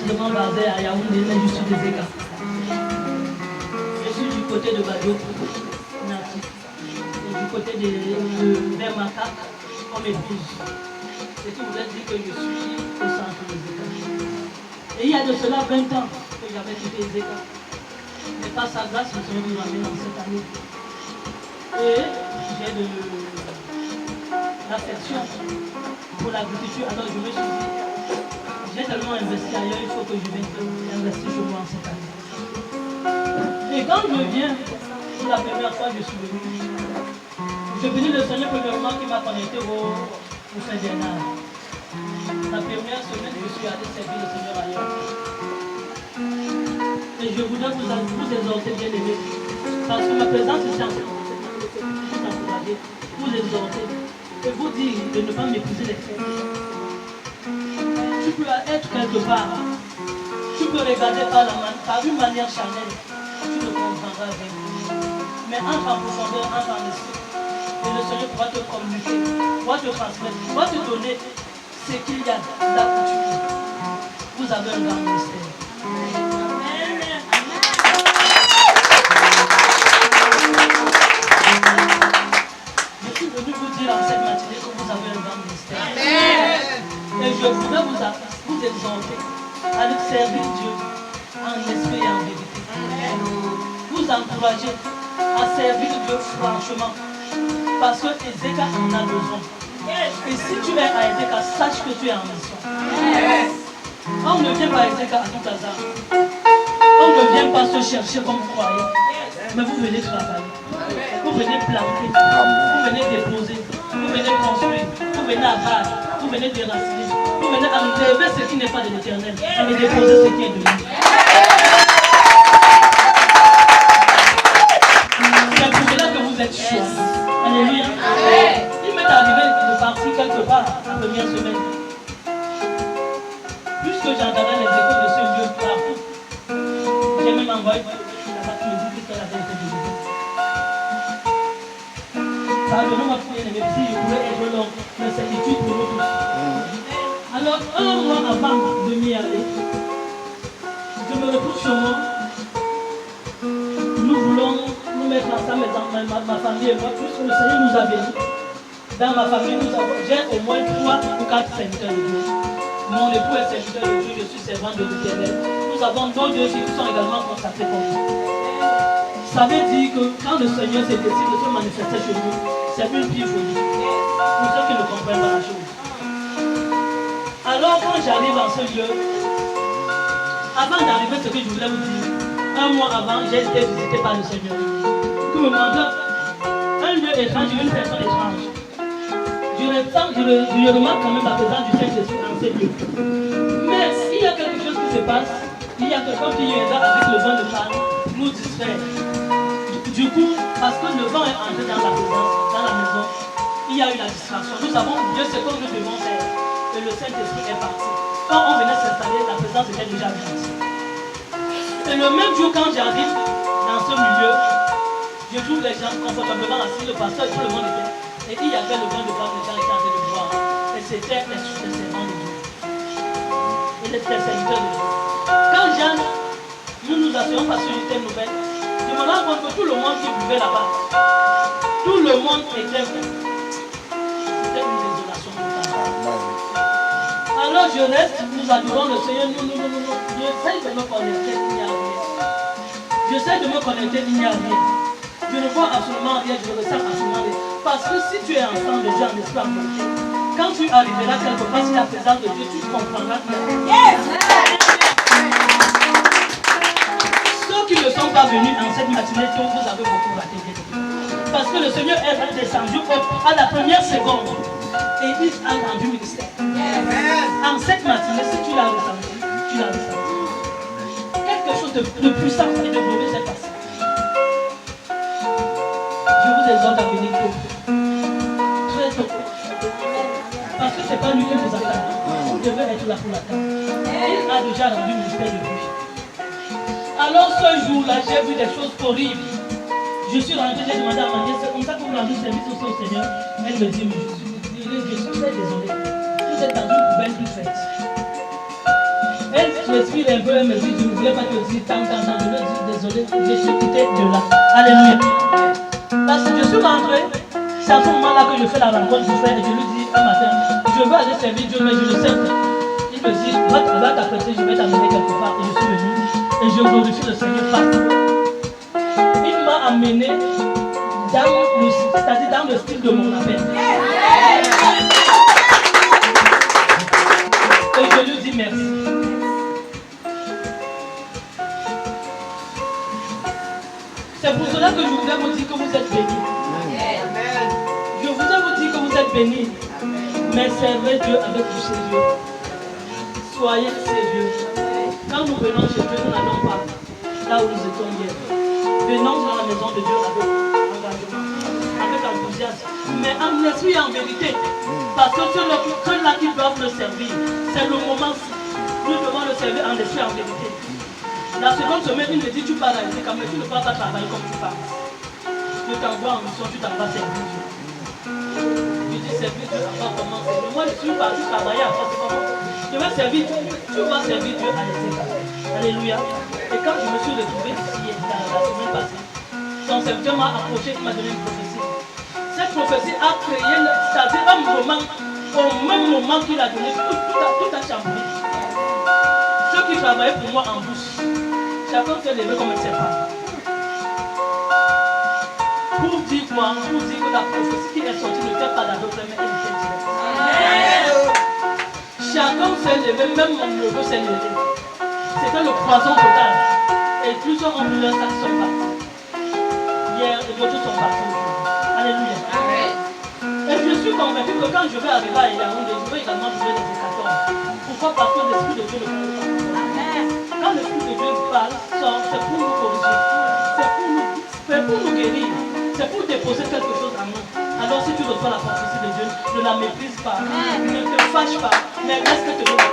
précisément basé à Yaoundé, mais je suis des Égards. Je suis du côté de Bado, natif. Et du côté de vers Macaque, on m'épouse. Et tout vous êtes dit que je suis au centre des Égards. Et il y a de cela 20 ans que j'avais quitté les Égards. Mais par sa grâce, le Seigneur nous ramène dans cette année. Et j'ai de l'affection pour l'agriculture. Alors je me suis dit, j'ai tellement investi ailleurs, il faut que je vienne investir chez moi en cette année. Et quand je viens, pour la première fois, je suis venu. Je bénis le Seigneur premièrement qui m'a connecté au Saint-Bernard. La première semaine, je suis allé servir le Seigneur ailleurs. Et je voudrais vous exhorter, bien aimés, parce que ma présence ici en cette vous encourager, vous exhorter et vous dire de ne pas mépriser les faits. Tu peux être quelque part, tu peux regarder par une manière charnelle, tu ne comprendras rien. Mais entre en profondeur, entre en esprit, et le Seigneur pourra te communiquer, pourra te transmettre, pourra te donner ce qu'il y a là où tu es. Vous avez un grand ministère. Je suis venu vous dire en cette matinée que vous avez un grand ministère. Et je voudrais vous exhorter à le servir Dieu en esprit et en vérité. Vous encourager à servir Dieu franchement. Parce que Ezeka en a besoin. Et si tu es à Ezeka, sache que tu es en mission. On ne vient pas à Ezeka à tout hasard. On ne vient pas se chercher comme vous croyez. Mais vous venez travailler. Vous venez planter. Vous venez déposer. Vous venez construire. Vous venez abattre. Vous venez déraciner. Vous venez enlever ce qui n'est pas de l'éternel. Et déposer ce qui est de lui. C'est pour cela que vous êtes chauds. Alléluia. Il m'est arrivé de partir quelque part la première semaine. Puisque j'entendais les échos de ce lieu partout, j'ai même envoyé la partie me dit qu'elle avait été délivrée. Pardonnez-moi pour bien aimer, si je pouvais être long, mais c'est utile pour nous tous. Alors, un mois avant de m'y aller, je me retrouve chez moi. Nous voulons nous mettre ensemble, ma famille et moi, puisque le Seigneur nous a bénis. Dans ma famille, j'ai au moins 3 ou 4 serviteurs de Dieu. Mon époux est serviteur de Dieu, je suis servant de l'Éternel. Nous avons d'autres dieux qui sont également consacrés comme nous. Ça veut dire que quand le Seigneur s'est décidé de se manifester chez nous, c'est une pire folie. Pour ceux qui ne comprennent pas la chose. Alors quand j'arrive dans ce lieu, avant d'arriver, ce que je voulais vous dire, un mois avant, j'ai été visité par le Seigneur. Tout me montre un lieu étrange, une personne étrange. Je remarque quand même la présence du Saint-Esprit dans ces lieux. Mais s'il y a quelque chose qui se passe, il y a quelqu'un qui viendra avec le vent de palme, nous distraire. Du coup, parce que le vent est entré dans la présence, dans la maison, il y a eu la distraction. Nous avons oublié ce que nous devons faire. Et le Saint-Esprit est parti. Quand on venait s'installer, la présence était déjà vide. Et le même jour, quand j'arrive dans ce milieu, je trouve les gens confortablement assis, le pasteur, tout le monde était. Et il y avait le vent de palme, les gens étaient en train de boire. Et c'était les servants de Dieu. Et les serviteurs de Dieu. Quand Jeanne, nous nous assurons parce que j'étais nouvelle, je me rends compte que tout le monde qui buvait là-bas, tout le monde était. C'était une désolation totale. Alors je reste, nous adorons le Seigneur, j'essaie de me connecter, il n'y a rien. J'essaie de me connecter, il n'y a rien. Je ne vois absolument rien, je ne ressens absolument rien. Parce que si tu es enfant de Dieu en esprit en vérité, quand tu arriveras quelque part sur la présence de Dieu, tu comprendras qu'il y a rien. Ceux qui ne sont pas venus en cette matinée, vous avez beaucoup raté. Parce que le Seigneur est descendu à la première seconde et il a rendu ministère. En cette matinée, si tu l'as ressenti, tu l'as ressenti. Quelque chose de puissant et de glorieux s'est passé. Je vous exhorte à venir tôt. Très tôt. Parce que ce n'est pas lui qui vous attend. Vous devez être là pour l'attendre. Il a déjà rendu ministère de lui. Alors ce jour-là, j'ai vu des choses horribles. Je suis rentré, j'ai demandé à ma nièce, c'est comme ça que vous rendez service au Seigneur. Elle me dit, mais je suis très désolée. Vous êtes dans une poubelle toute faite. Elle je me suis un peu, elle me dit, je ne voulais pas te dire tant. Je lui ai dit, désolé, je suis quitté de là. Alléluia. Parce que je suis rentré, c'est à ce moment-là que je fais la rencontre du frère et je lui dis un matin, je veux aller servir Dieu, mais je le sais. Il me dit, va t'apprêter, je vais t'amener quelque part. Et je suis venu et je glorifie le Seigneur partout. Il m'a amené c'est-à-dire dans le style de mon appel. Et je lui dis merci. C'est pour cela que je voudrais vous dire que vous êtes bénis. Je voudrais vous dire que vous êtes bénis. Mais servez Dieu avec du sérieux. Soyez sérieux. Quand nous venons chez Dieu, nous n'allons pas là où nous étions hier. Venons dans la maison de Dieu avec engagement, avec enthousiasme, mais en esprit et en vérité. Parce que ceux-là qui doivent le servir, c'est le moment. Nous devons le servir en esprit et en vérité. La seconde semaine, il me dit, tu pars à l'église, mais tu ne vas pas travailler comme tu pars. Je t'envoie en mission, tu t'en vas servir Dieu. Je dis servir Dieu, on va commencer. Mais moi, je suis parti travailler à force. Je vais servir Dieu. Tu vas servir Dieu à l'église. Alléluia. Et quand je me suis retrouvé ici, la semaine passée, son serviteur m'a approché, il m'a donné une prophétie. Cette prophétie a créé, c'est-à-dire un moment, au même moment qu'il a donné, tout a chamboulé. Ceux qui travaillaient pour moi en bouche, chacun s'est levé comme un serpent. Pour dire quoi? Pour dire que la prophétie qui est sortie n'était pas d'abord, mais elle était directe. Chacun s'est levé, même mon neveu s'est levé. C'était le poison total. Et plusieurs ont pris leur sac, sont partis. Hier, et d'autres sont partis aujourd'hui. Alléluia. Et je suis convaincu que quand je vais arriver à Yaoundé, je vais également trouver des hécatombes. Pourquoi? Parce que l'Esprit de Dieu ne parle pas. Quand l'Esprit de Dieu parle, c'est pour nous corriger. C'est pour nous guérir. C'est pour déposer quelque chose en nous. Alors si tu reçois la prophétie de Dieu, ne la méprise pas. Ne te fâche pas, mais laisse que te donne.